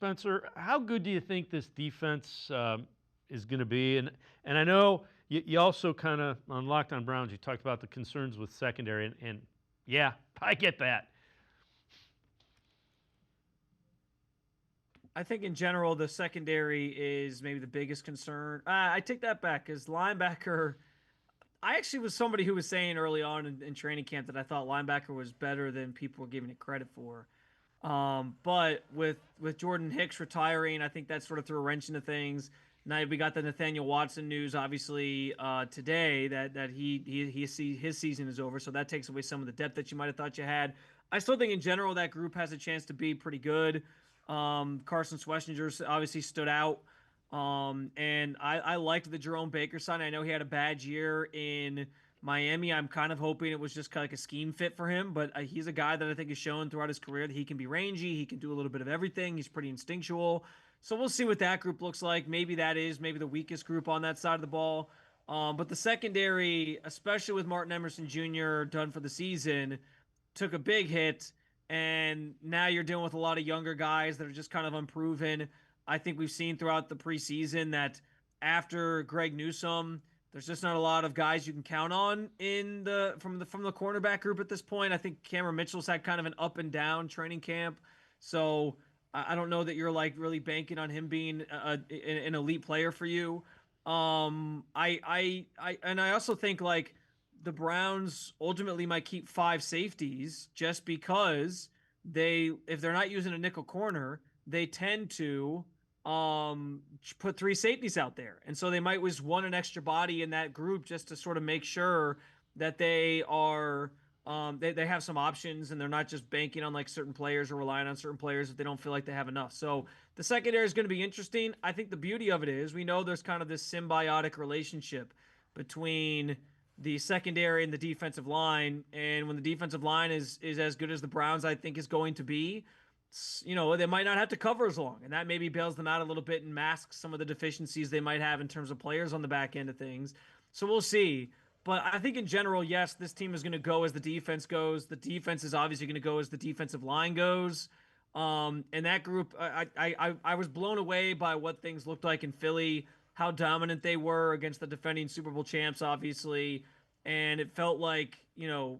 Spencer, how good do you think this defense is going to be? And I know you also kind of on Locked On Browns, you talked about the concerns with secondary, and yeah, I get that. I think in general, the secondary is maybe the biggest concern. I take that back because linebacker, I actually was somebody who was saying early on in training camp that I thought linebacker was better than people were giving it credit for. But with Jordan Hicks retiring, I think that sort of threw a wrench into things. Now we got the Nathaniel Watson news, obviously today that his season is over, so that takes away some of the depth that you might have thought you had. I still think in general that group has a chance to be pretty good. Carson Schwarzenegger obviously stood out, and I liked the Jerome Baker sign. I know he had a bad year in Miami. I'm kind of hoping it was just kind of like a scheme fit for him, but he's a guy that I think has shown throughout his career that he can be rangy. He can do a little bit of everything. He's pretty instinctual. So we'll see what that group looks like. Maybe that is maybe the weakest group on that side of the ball. But the secondary, especially with Martin Emerson Jr. done for the season, took a big hit. And now you're dealing with a lot of younger guys that are just kind of unproven. I think we've seen throughout the preseason that after Greg Newsome, there's just not a lot of guys you can count on in the cornerback group at this point. I think Cameron Mitchell's had kind of an up and down training camp, so I don't know that you're like really banking on him being an elite player for you. I also think like the Browns ultimately might keep five safeties just because if they're not using a nickel corner, they tend to put three safeties out there. And so they might just want an extra body in that group just to sort of make sure that they have some options and they're not just banking on like certain players or relying on certain players if they don't feel like they have enough. So the secondary is going to be interesting. I think the beauty of it is we know there's kind of this symbiotic relationship between the secondary and the defensive line. And when the defensive line is as good as the Browns, I think is going to be, they might not have to cover as long, and that maybe bails them out a little bit and masks some of the deficiencies they might have in terms of players on the back end of things. So we'll see. But I think in general, yes, this team is going to go as the defense goes. The defense is obviously going to go as the defensive line goes. And that group, I was blown away by what things looked like in Philly, how dominant they were against the defending Super Bowl champs, obviously, and it felt like a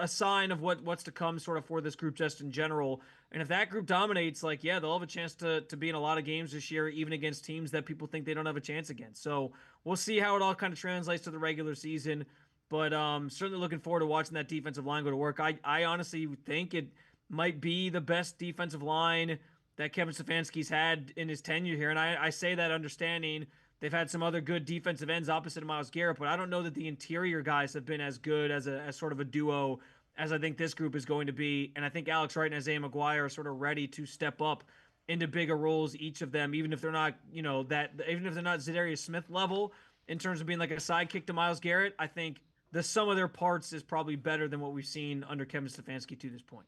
sign of what's to come sort of for this group just in general. And if that group dominates, like yeah, they'll have a chance to be in a lot of games this year, even against teams that people think they don't have a chance against. So we'll see how it all kind of translates to the regular season. But certainly looking forward to watching that defensive line go to work. I honestly think it might be the best defensive line that Kevin Stefanski's had in his tenure here. And I say that understanding they've had some other good defensive ends opposite of Myles Garrett, but I don't know that the interior guys have been as good as sort of a duo as I think this group is going to be. And I think Alex Wright and Isaiah McGuire are sort of ready to step up into bigger roles, each of them, even if they're not, even if they're not Zadarius Smith level in terms of being like a sidekick to Myles Garrett. I think the sum of their parts is probably better than what we've seen under Kevin Stefanski to this point.